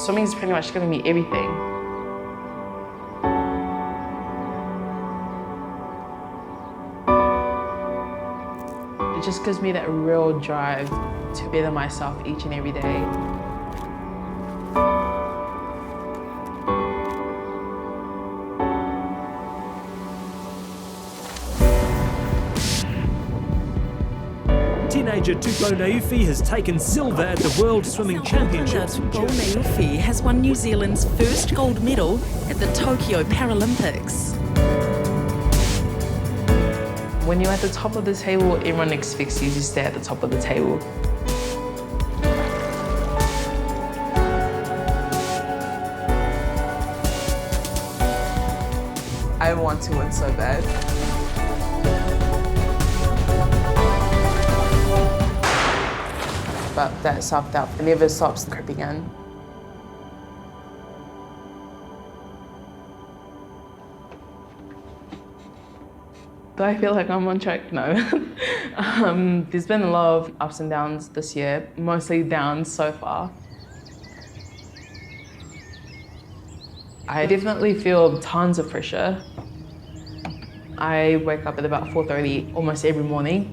Swimming is pretty much giving me everything. It just gives me that real drive to better myself each and every day. Teenager Tupou Neiufi has taken silver at the World Swimming Championships. Tupou Neiufi has won New Zealand's first gold medal at the Tokyo Paralympics. When you're at the top of the table, everyone expects you to stay at the top of the table. I want to win so bad. But that self-doubt never stops creeping in. Do I feel like I'm on track? No. There's been a lot of ups and downs this year, mostly downs so far. I definitely feel tons of pressure. I wake up at about 4:30 almost every morning.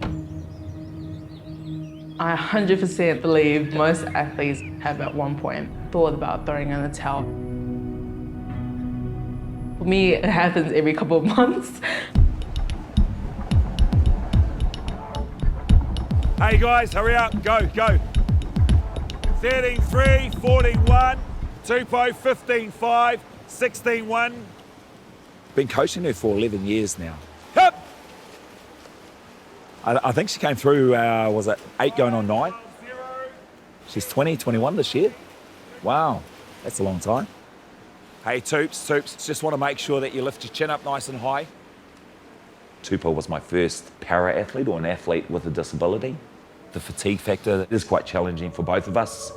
I 100% believe most athletes have at one point thought about throwing in the towel. For me, it happens every couple of months. Hey guys, hurry up, go. 13.3, 14.1, Tupou 15.5, 16.1. Been coaching her for 11 years now. Hup! I think she came through, was it 8 going on 9? She's 20, 21 this year. Wow, that's a long time. Hey Toops, just want to make sure that you lift your chin up nice and high. Tupou was my first para-athlete or an athlete with a disability. The fatigue factor is quite challenging for both of us.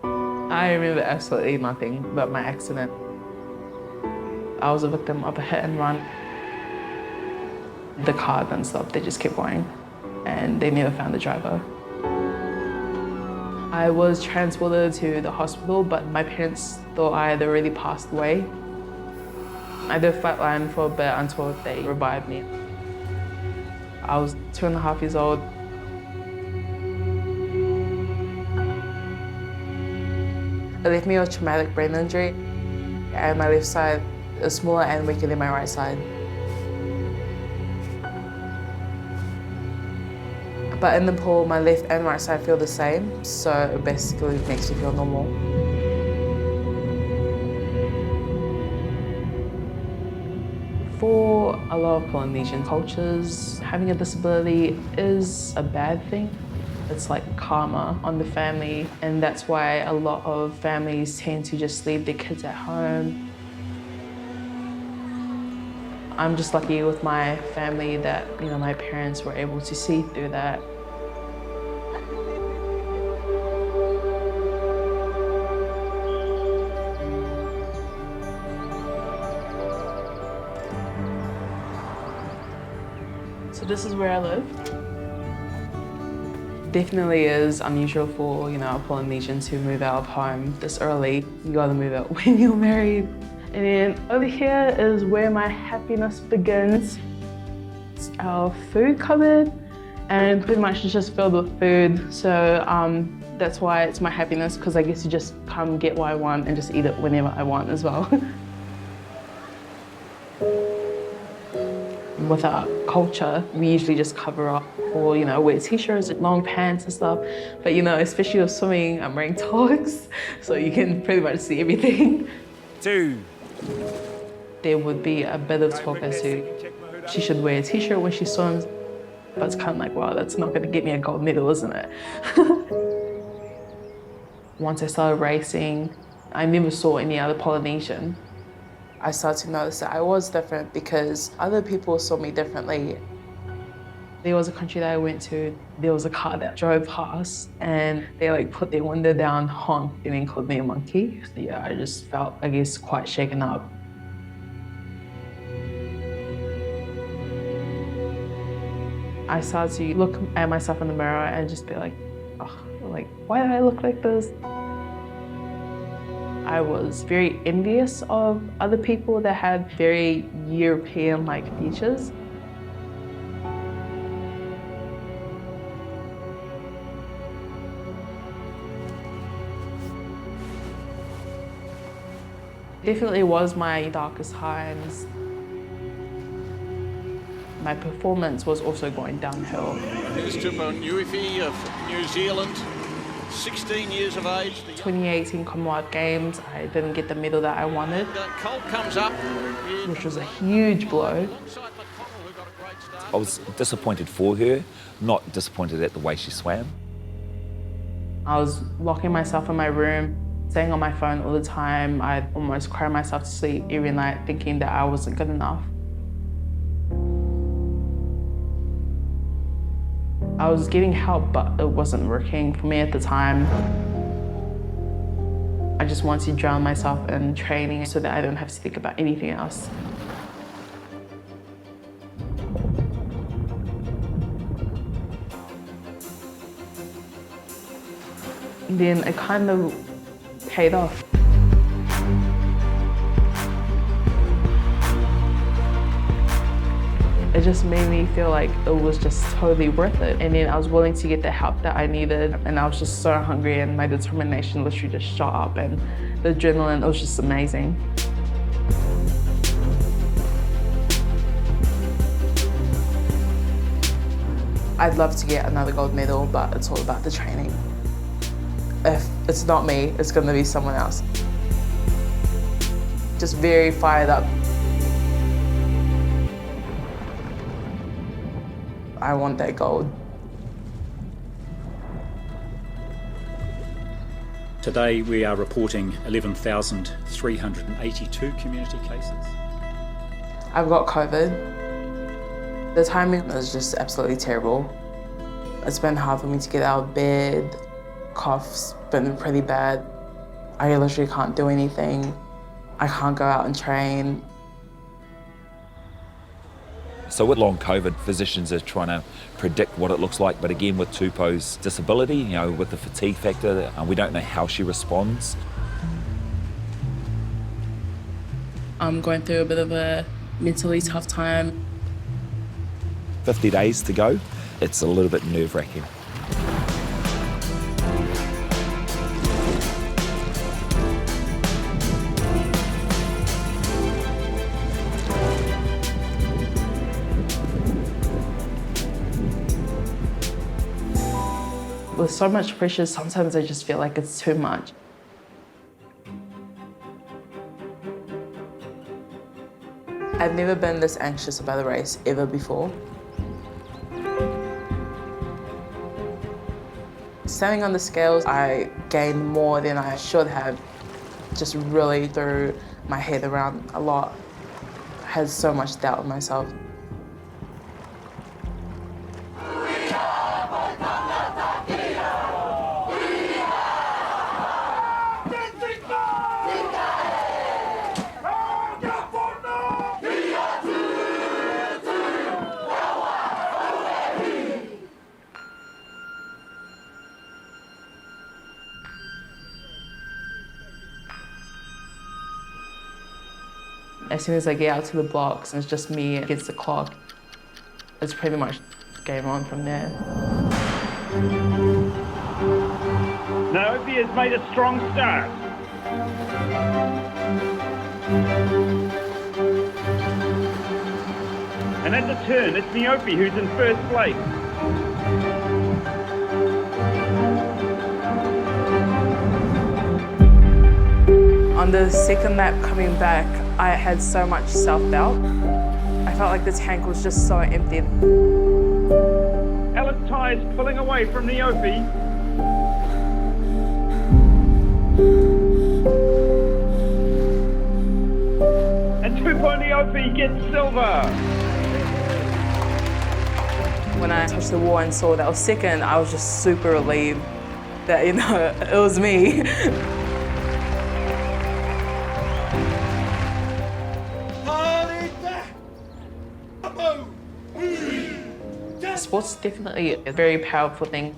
I remember absolutely nothing but my accident. I was a victim of a hit and run. The car didn't stop, they just kept going, and they never found the driver. I was transported to the hospital, but my parents thought I had already passed away. I did flatline for a bit until they revived me. I was 2.5 years old. It left me with traumatic brain injury, and my left side is smaller and weaker than my right side. But in the pool, my left and right side feel the same, so it basically makes me feel normal. For a lot of Polynesian cultures, having a disability is a bad thing. It's like karma on the family, and that's why a lot of families tend to just leave their kids at home. I'm just lucky with my family that, my parents were able to see through that. So this is where I live. Definitely is unusual for, a Polynesian to move out of home this early. You gotta move out when you're married. And then over here is where my happiness begins. It's our food cupboard, and pretty much it's just filled with food. So that's why it's my happiness, because I get to just come get what I want and just eat it whenever I want as well. With our culture, we usually just cover up or, wear t-shirts, long pants and stuff. But, especially with swimming, I'm wearing togs, so you can pretty much see everything. 2. There would be a bit of talk as to she should wear a t-shirt when she swims, but it's kind of like, wow, that's not going to get me a gold medal, isn't it? Once I started racing, I never saw any other Polynesian. I started to notice that I was different because other people saw me differently. There was a country that I went to, there was a car that drove past and they put their window down, honked, and then called me a monkey. So, yeah, I just felt, quite shaken up. I started to look at myself in the mirror and just be like, oh, like, why do I look like this? I was very envious of other people that had very European-like features. Definitely was my darkest times. My performance was also going downhill. Here's Tupou Neiufi of New Zealand, 16 years of age. 2018 Commonwealth Games, I didn't get the medal that I wanted, Cole comes up, which was a huge blow. I was disappointed for her, not disappointed at the way she swam. I was locking myself in my room, staying on my phone all the time. I'd almost cry myself to sleep every night thinking that I wasn't good enough. I was getting help, but it wasn't working for me at the time. I just wanted to drown myself in training so that I don't have to think about anything else. And then it kind of paid off. It just made me feel like it was just totally worth it. And then I was willing to get the help that I needed, and I was just so hungry, and my determination literally just shot up, and the adrenaline, it was just amazing. I'd love to get another gold medal, but it's all about the training. If it's not me, it's gonna be someone else. Just very fired up. I want that gold. Today we are reporting 11,382 community cases. I've got COVID. The timing is just absolutely terrible. It's been hard for me to get out of bed. Cough's been pretty bad. I literally can't do anything. I can't go out and train. So with long COVID, physicians are trying to predict what it looks like, but again with Tupou's disability, you know, with the fatigue factor, we don't know how she responds. I'm going through a bit of a mentally tough time. 50 days to go, it's a little bit nerve-wracking. With so much pressure, sometimes I just feel like it's too much. I've never been this anxious about a race ever before. Standing on the scales, I gained more than I should have. Just really threw my head around a lot. I had so much doubt in myself. As soon as I get out to the blocks, it's just me against the clock. It's pretty much game on from there. Neiufi has made a strong start. And at the turn, it's Neiufi who's in first place. On the second lap coming back, I had so much self-doubt. I felt like the tank was just so empty. Alice Ty is pulling away from Neiufi. And Tupou Neiufi gets silver. When I touched the wall and saw that I was second, I was just super relieved that, you know, it was me. Sport's definitely a very powerful thing.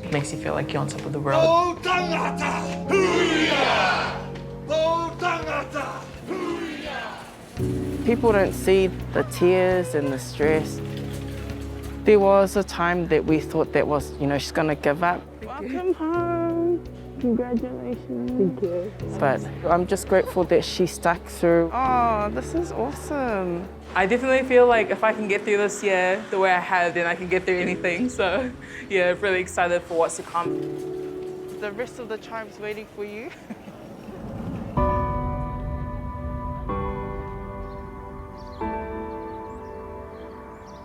It makes you feel like you're on top of the world. People don't see the tears and the stress. There was a time that we thought that was, she's gonna give up. Welcome home. Congratulations. Thank you. But I'm just grateful that she stuck through. Oh, this is awesome. I definitely feel like if I can get through this year the way I have, then I can get through anything. So, yeah, really excited for what's to come. The rest of the tribe's waiting for you.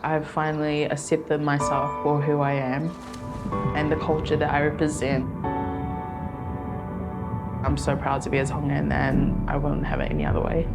I've finally accepted myself for who I am and the culture that I represent. I'm so proud to be a Tongan, and I wouldn't have it any other way.